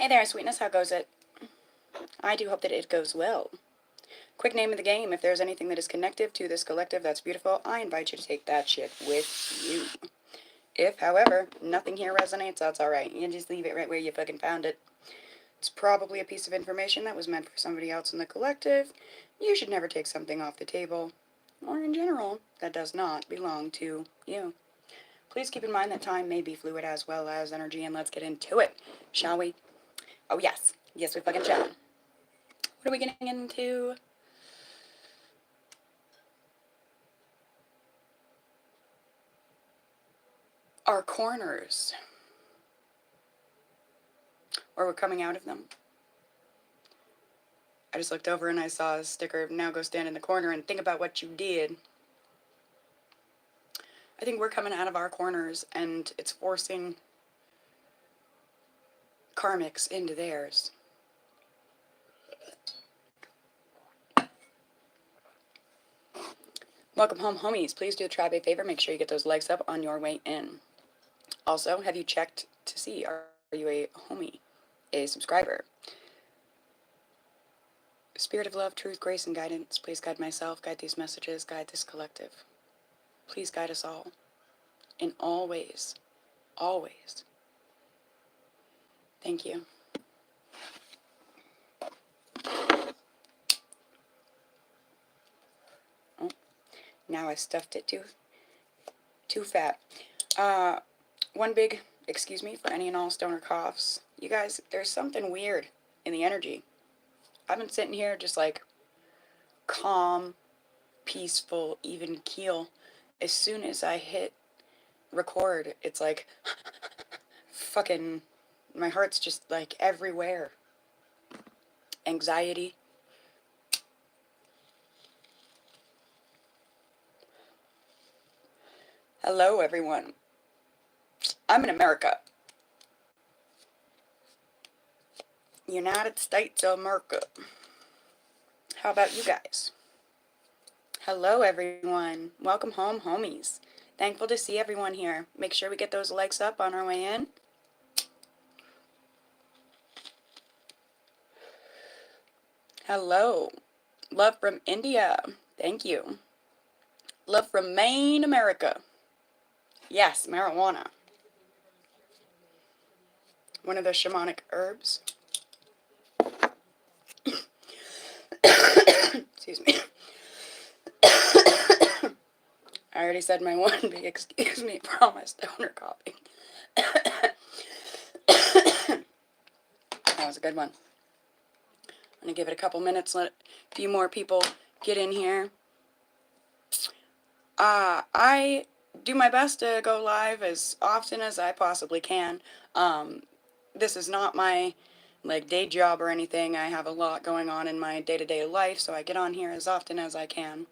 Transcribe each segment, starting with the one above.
Hey there, sweetness, how goes it? I do hope that it goes well. Quick name of the game, if there's anything that is connective to this collective that's beautiful, I invite you to take that shit with you. If, however, nothing here resonates, that's alright. You just leave it right where you fucking found it. It's probably a piece of information that was meant for somebody else in the collective. You should never take something off the table, or in general, that does not belong to you. Please keep in mind that time may be fluid as well as energy, and let's get into it, shall we? Oh yes, yes we fucking shall. What are we getting into? Our corners. Or we're coming out of them. I just looked over and I saw a sticker, now go stand in the corner and think about what you did. I think we're coming out of our corners and it's forcing karmics into theirs. Welcome home, homies. Please do the tribe a favor. Make sure you get those legs up on your way in. Also, have you checked to see, are you a homie, a subscriber? Spirit of love, truth, grace, and guidance, please guide myself, guide these messages, guide this collective. Please guide us all. In all ways. Always. Thank you. Oh, now I stuffed it too fat. One big excuse me for any and all stoner coughs. You guys, there's something weird in the energy. I've been sitting here just like calm, peaceful, even keel. As soon as I hit record, it's like fucking, my heart's just like everywhere. Anxiety. Hello, everyone. I'm in America. United States of America. How about you guys? Hello, everyone. Welcome home, homies. Thankful to see everyone here. Make sure we get those legs up on our way in. Hello. Love from India. Thank you. Love from Maine, America. Yes, marijuana. One of the shamanic herbs. Excuse me. I already said my one big excuse me for all my stoner coughing. That was a good one. I'm going to give it a couple minutes, let a few more people get in here. I do my best to go live as often as I possibly can. This is not my day job or anything. I have a lot going on in my day-to-day life, so I get on here as often as I can.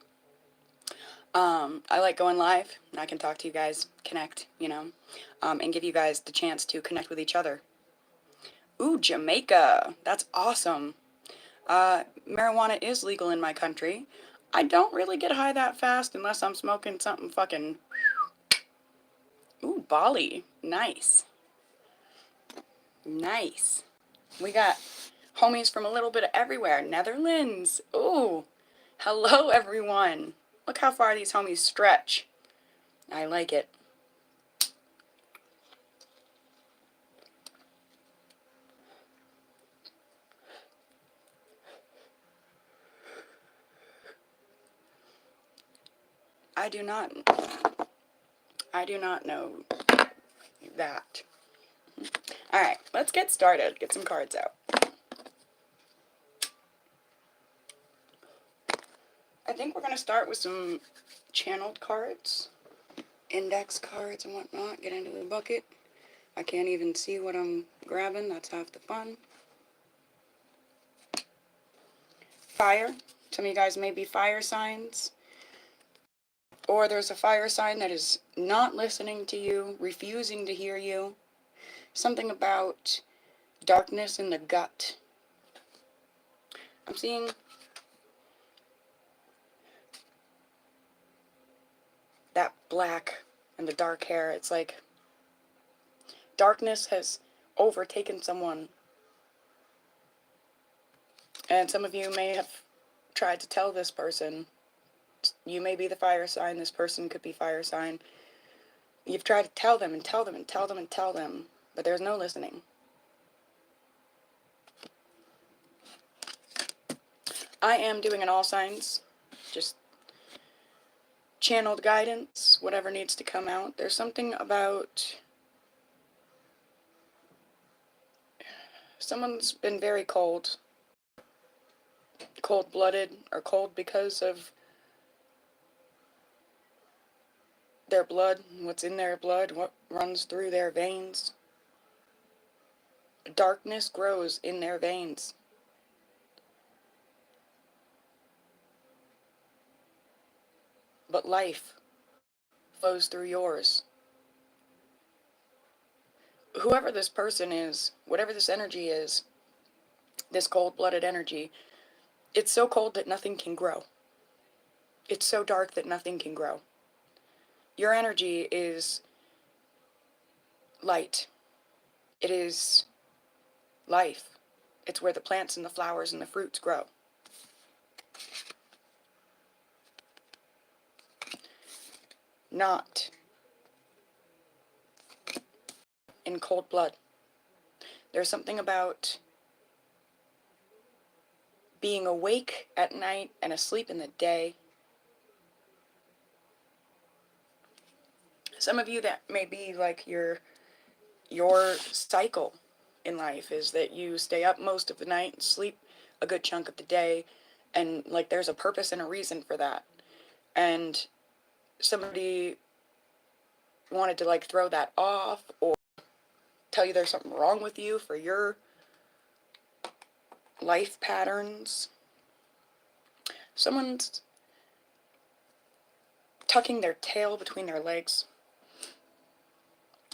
I like going live, and I can talk to you guys, connect, and give you guys the chance to connect with each other. Ooh, Jamaica. That's awesome. Marijuana is legal in my country. I don't really get high that fast unless I'm smoking something fucking... Ooh, Bali. Nice. Nice. We got homies from a little bit of everywhere. Netherlands. Ooh. Hello, everyone. Look how far these homies stretch. I like it. I do not know that. Alright, let's get started. Get some cards out. I think we're going to start with some channeled cards, index cards and whatnot. Get into the bucket. I can't even see what I'm grabbing. That's half the fun. Fire. Some of you guys may be fire signs. Or there's a fire sign that is not listening to you, refusing to hear you. Something about darkness in the gut. I'm seeing that black and the dark hair. It's like darkness has overtaken someone And some of you may have tried to tell this person, you may be the fire sign, this person could be fire sign. You've tried to tell them and tell them and tell them and tell them, but there's no listening. I am doing an all signs, just channeled guidance, whatever needs to come out. There's something about someone's been very cold-blooded, or cold because of their blood, what's in their blood, what runs through their veins. Darkness grows in their veins. But life flows through yours. Whoever this person is, whatever this energy is, this cold-blooded energy, it's so cold that nothing can grow. It's so dark that nothing can grow. Your energy is light. It is life. It's where the plants and the flowers and the fruits grow. Not in cold blood. There's something about being awake at night and asleep in the day. Some of you, that may be like your cycle in life, is that you stay up most of the night and sleep a good chunk of the day, and like there's a purpose and a reason for that. And somebody wanted to like throw that off or tell you there's something wrong with you for your life patterns. Someone's tucking their tail between their legs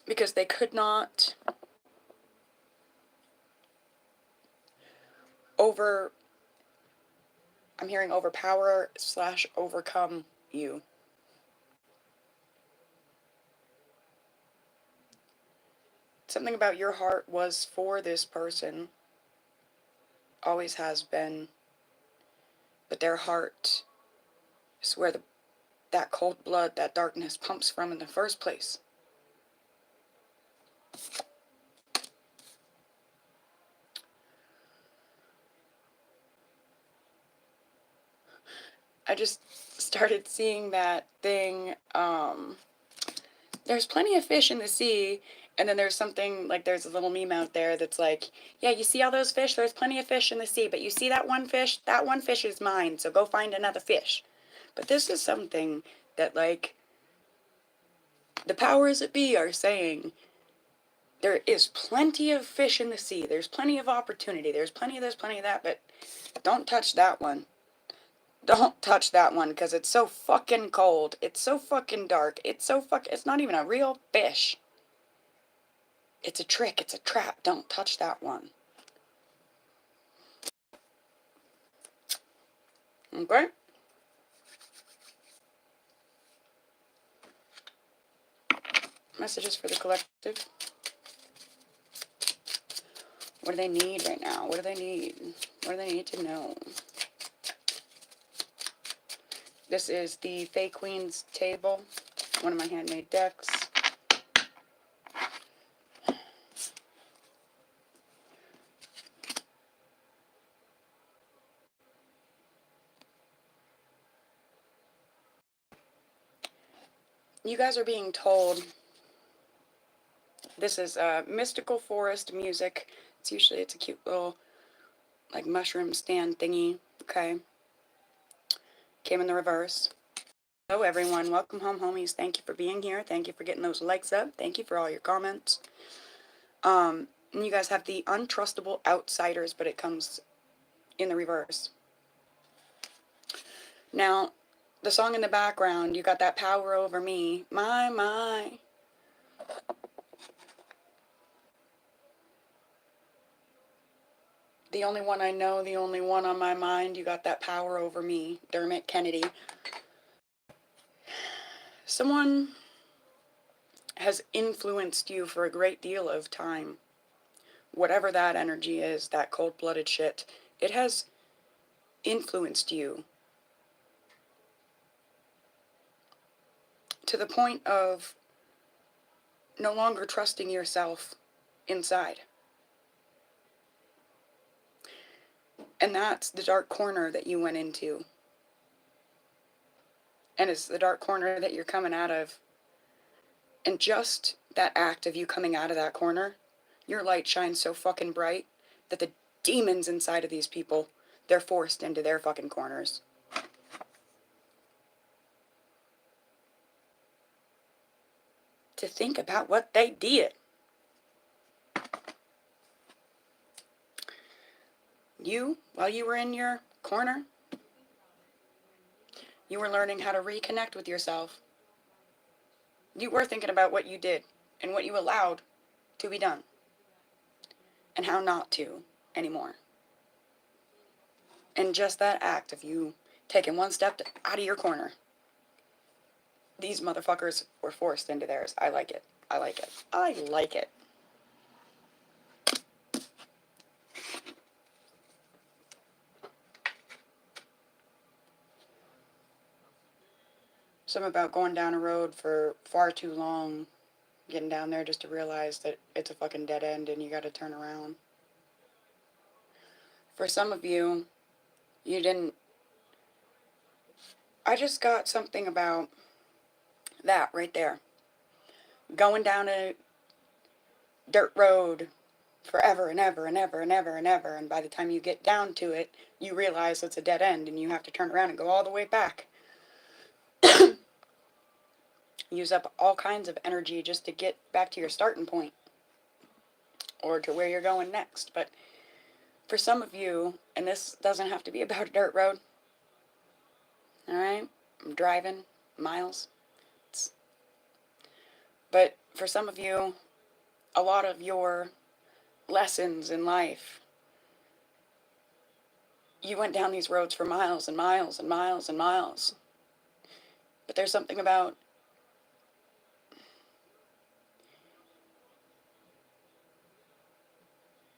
because they could not I'm hearing overpower / overcome you. Something about your heart was for this person, always has been, but their heart is where that cold blood, that darkness pumps from in the first place. I just started seeing that thing, there's plenty of fish in the sea, and then there's something, like there's a little meme out there that's like, yeah, you see all those fish? There's plenty of fish in the sea, but you see that one fish? That one fish is mine, so go find another fish. But this is something that, like, the powers that be are saying, there is plenty of fish in the sea, there's plenty of opportunity, there's plenty of this, plenty of that, but don't touch that one. Don't touch that one, because it's so fucking cold. It's so fucking dark. It's not even a real fish. It's a trick. It's a trap. Don't touch that one. Okay? Messages for the collective. What do they need right now? What do they need? What do they need to know? This is the Fae Queen's table, one of my handmade decks. You guys are being told, this is mystical forest music. It's a cute little, like, mushroom stand thingy. Okay. Came in the reverse. Hello everyone, welcome home homies. Thank you for being here. Thank you for getting those likes up. Thank you for all your comments. And you guys have the untrustable outsiders, but it comes in the reverse. Now, the song in the background, you got that power over me. My. The only one I know, the only one on my mind, you got that power over me. Dermot Kennedy. Someone has influenced you for a great deal of time. Whatever that energy is, that cold-blooded shit, it has influenced you to the point of no longer trusting yourself inside. And that's the dark corner that you went into. And it's the dark corner that you're coming out of. And just that act of you coming out of that corner, your light shines so fucking bright that the demons inside of these people, they're forced into their fucking corners. To think about what they did. You, while you were in your corner, you were learning how to reconnect with yourself. You were thinking about what you did and what you allowed to be done and how not to anymore. And just that act of you taking one step out of your corner, these motherfuckers were forced into theirs. I like it. I like it. I like it. Something about going down a road for far too long, getting down there just to realize that it's a fucking dead end and you gotta turn around. For some of you, you didn't. I just got something about that right there. Going down a dirt road forever and ever and ever and ever and ever, and by the time you get down to it, you realize it's a dead end and you have to turn around and go all the way back. Use up all kinds of energy just to get back to your starting point or to where you're going next. But for some of you, and this doesn't have to be about a dirt road, all right? I'm driving miles. But for some of you, a lot of your lessons in life, you went down these roads for miles and miles and miles and miles. But there's something about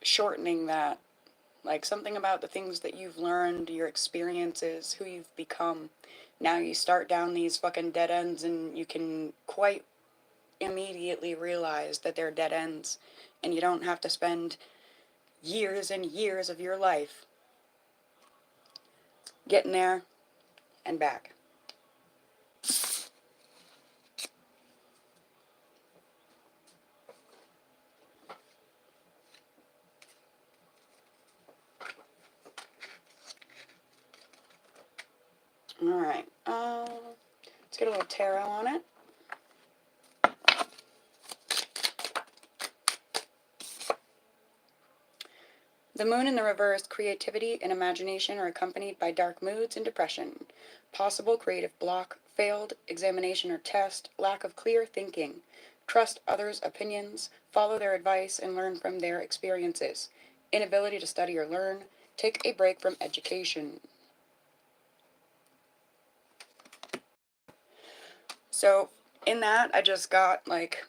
shortening that. Like something about the things that you've learned, your experiences, who you've become. Now you start down these fucking dead ends and you can quite immediately realize that they're dead ends. And you don't have to spend years and years of your life getting there and back. Alright, let's get a little tarot on it. The moon in the reverse, creativity and imagination are accompanied by dark moods and depression. Possible creative block, failed examination or test, lack of clear thinking. Trust others' opinions, follow their advice, and learn from their experiences. Inability to study or learn, take a break from education. So, in that, I just got, like,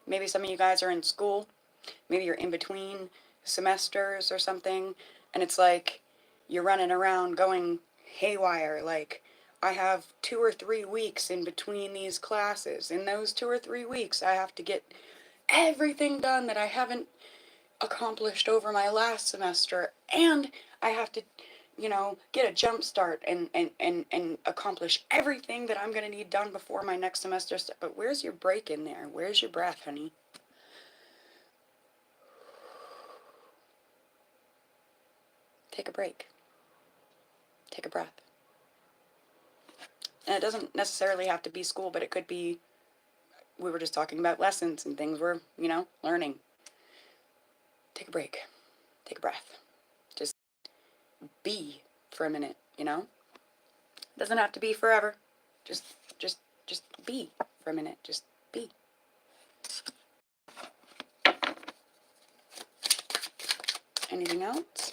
maybe some of you guys are in school. Maybe you're in between semesters or something. And it's like, you're running around going haywire. Like, I have 2 or 3 weeks in between these classes. In those 2 or 3 weeks, I have to get everything done that I haven't accomplished over my last semester. And I have to get a jump start and accomplish everything that I'm going to need done before my next semester. But where's your break in there? Where's your breath, honey? Take a break. Take a breath. And it doesn't necessarily have to be school, but it could be, we were just talking about lessons and things we're, learning. Take a break. Take a breath. Just be for a minute, It doesn't have to be forever. Just be for a minute. Just be. Anything else?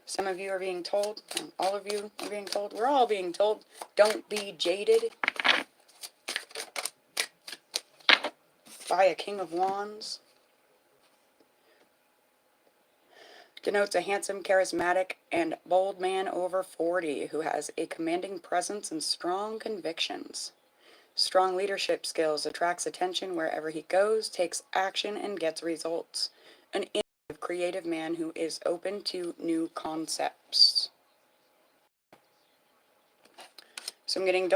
Some of you are being told, all of you are being told, we're all being told, don't be jaded by a King of Wands. denotes a handsome, charismatic, and bold man over 40 who has a commanding presence and strong convictions. Strong leadership skills, attracts attention wherever he goes, takes action, and gets results. An innovative, creative man who is open to new concepts. So I'm getting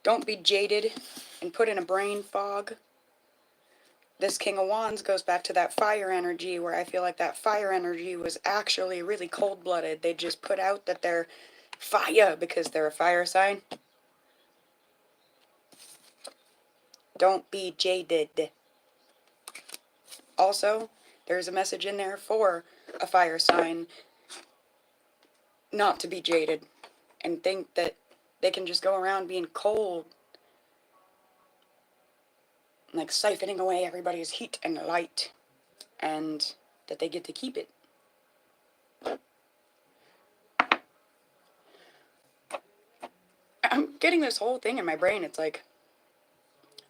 don't be jaded and put in a brain fog. This King of Wands goes back to that fire energy, where I feel like that fire energy was actually really cold-blooded. They just put out that they're fire because they're a fire sign. Don't be jaded. Also, there's a message in there for a fire sign not to be jaded and think that they can just go around being cold, like siphoning away everybody's heat and light, and that they get to keep it. I'm getting this whole thing in my brain. It's like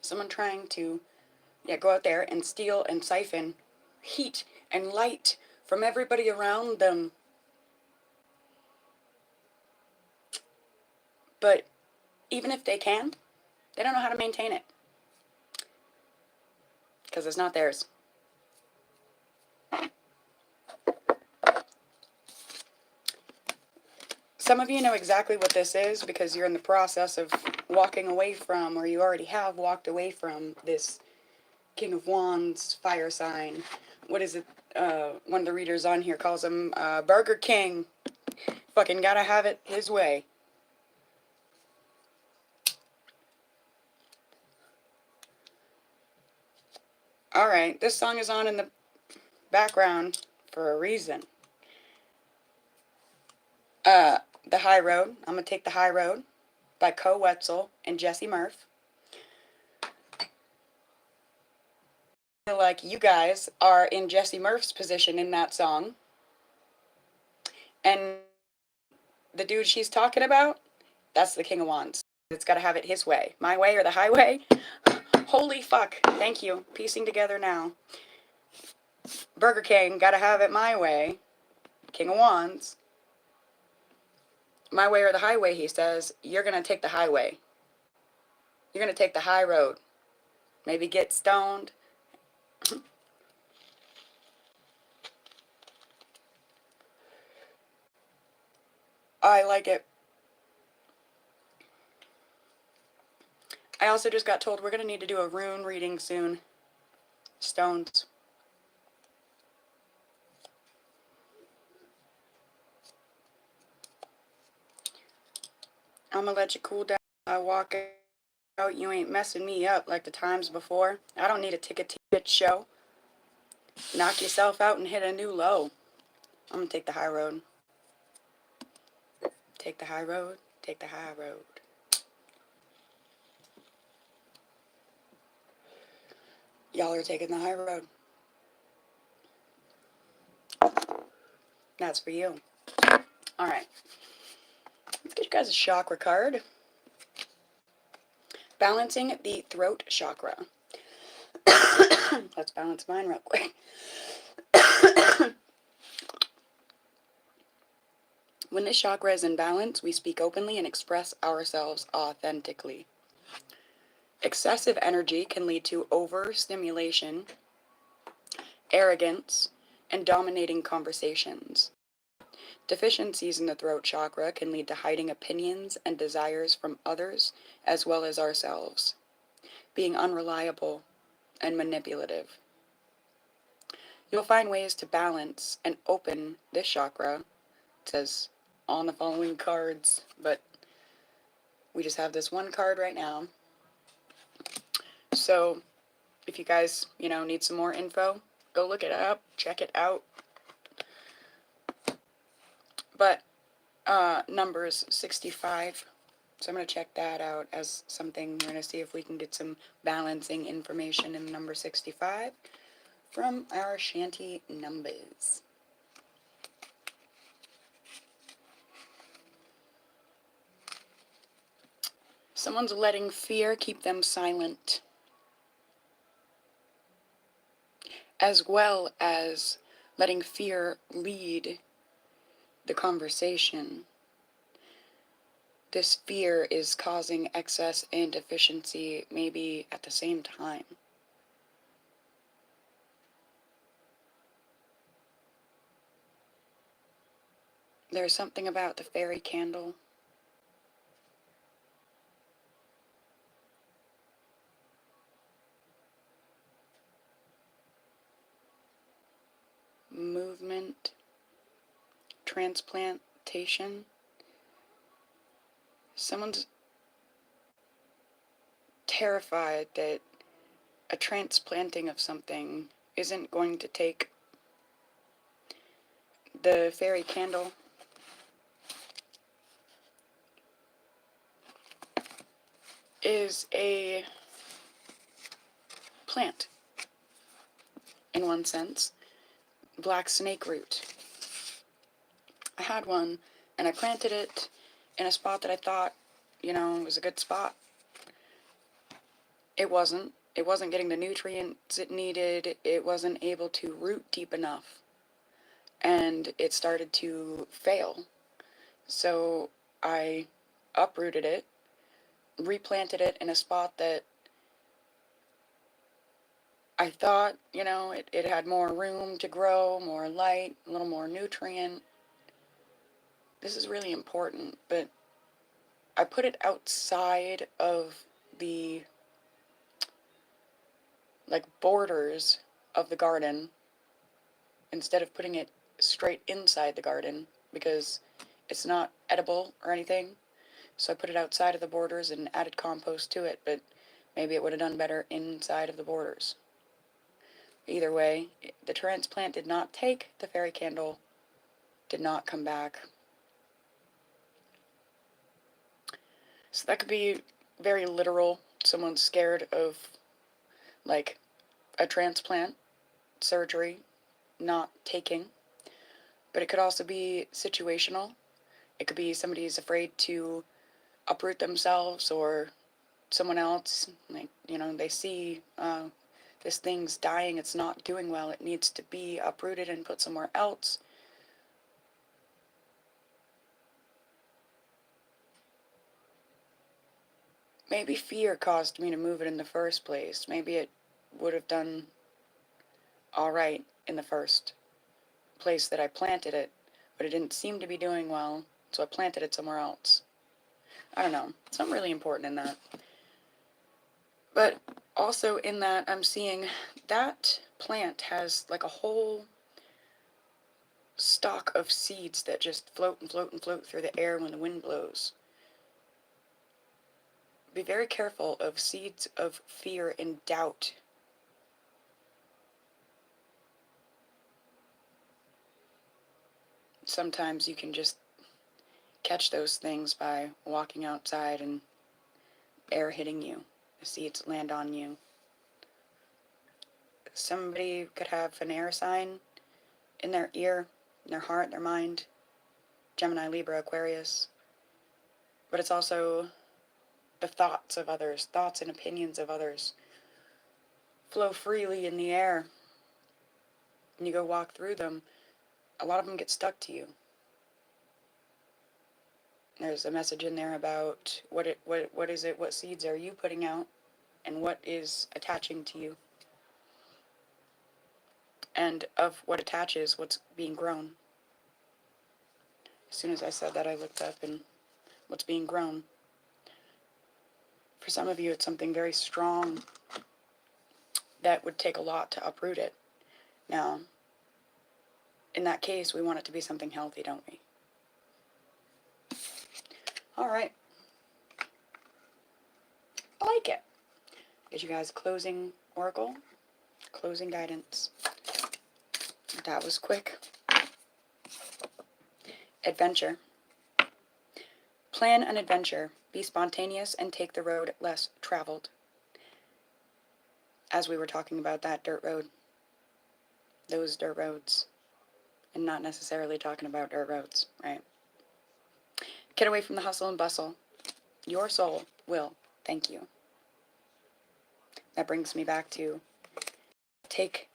someone trying to go out there and steal and siphon heat and light from everybody around them. But even if they can, they don't know how to maintain it, because it's not theirs. Some of you know exactly what this is because you're in the process of walking away from, or you already have walked away from, this King of Wands fire sign. What is it? One of the readers on here calls him Burger King. Fucking gotta have it his way. Alright, this song is on in the background for a reason. The High Road. I'm gonna take the High Road by Co Wetzel and Jesse Murph. I feel like you guys are in Jesse Murph's position in that song. And the dude she's talking about, that's the King of Wands. It's gotta have it his way. My way or the highway? Holy fuck. Thank you. Piecing together now. Burger King, gotta have it my way. King of Wands. My way or the highway, he says. You're gonna take the highway. You're gonna take the high road. Maybe get stoned. I like it. I also just got told we're gonna need to do a rune reading soon. Stones. I'm gonna let you cool down. I walk out. You ain't messing me up like the times before. I don't need a ticket to your show. Knock yourself out and hit a new low. I'm gonna take the high road. Take the high road. Take the high road. Y'all are taking the high road. That's for you. Alright. Let's get you guys a chakra card. Balancing the throat chakra. Let's balance mine real quick. When this chakra is in balance, we speak openly and express ourselves authentically. Excessive energy can lead to overstimulation, arrogance, and dominating conversations. Deficiencies in the throat chakra can lead to hiding opinions and desires from others as well as ourselves, being unreliable and manipulative. You'll find ways to balance and open this chakra. It says on the following cards, but we just have this one card right now. So if you guys, need some more info, go look it up, check it out. But numbers 65. So I'm going to check that out as something. We're going to see if we can get some balancing information in number 65 from our Shanty numbers. Someone's letting fear keep them silent. as well as letting fear lead the conversation. This fear is causing excess and deficiency maybe at the same time. There's something about the fairy candle. Movement, transplantation. Someone's terrified that a transplanting of something isn't going to take. The fairy candle is a plant, in one sense. Black snake root. I had one, and I planted it in a spot that I thought, was a good spot. It wasn't. It wasn't getting the nutrients it needed. It wasn't able to root deep enough. And it started to fail. So I uprooted it, replanted it in a spot that I thought, it had more room to grow, more light, a little more nutrient. This is really important, but I put it outside of the borders of the garden instead of putting it straight inside the garden because it's not edible or anything. So I put it outside of the borders and added compost to it, but maybe it would have done better inside of the borders. Either way, the transplant did not take, the fairy candle did not come back. So that could be very literal. Someone's scared of, a transplant surgery not taking. But it could also be situational. It could be somebody's afraid to uproot themselves or someone else. They see this thing's dying, it's not doing well, it needs to be uprooted and put somewhere else. Maybe fear caused me to move it in the first place. Maybe it would have done alright in the first place that I planted it, but it didn't seem to be doing well, so I planted it somewhere else. I don't know. Something really important in that. But also in that, I'm seeing that plant has a whole stalk of seeds that just float and float and float through the air when the wind blows. Be very careful of seeds of fear and doubt. Sometimes you can just catch those things by walking outside and air hitting you. The seeds land on you. Somebody could have an air sign in their ear, in their heart, their mind. Gemini, Libra, Aquarius. But it's also the thoughts of others, thoughts and opinions of others flow freely in the air. And you go walk through them, a lot of them get stuck to you. There's a message in there about what is it, what seeds are you putting out, and what is attaching to you. And of what attaches, what's being grown. As soon as I said that, I looked up and what's being grown. For some of you, it's something very strong that would take a lot to uproot it. Now, in that case, we want it to be something healthy, don't we? Alright. I like it. Get you guys closing oracle, closing guidance. That was quick. Adventure. Plan an adventure. Be spontaneous and take the road less traveled. As we were talking about that dirt road. Those dirt roads. And not necessarily talking about dirt roads, right? Get away from the hustle and bustle. Your soul will thank you. That brings me back to take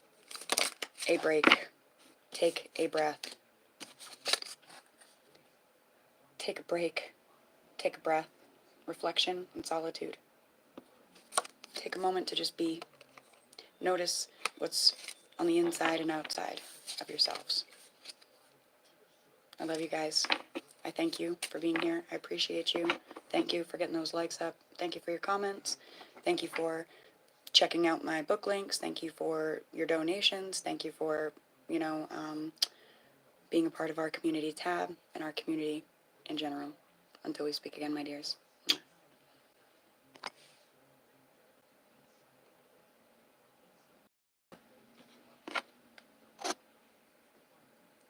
a break. Take a breath. Take a break. Take a breath. Reflection and solitude. Take a moment to just be. Notice what's on the inside and outside of yourselves. I love you guys. I thank you for being here. I appreciate you. Thank you for getting those likes up. Thank you for your comments. Thank you for checking out my book links. Thank you for your donations. Thank you for, being a part of our community tab and our community in general. Until we speak again, my dears.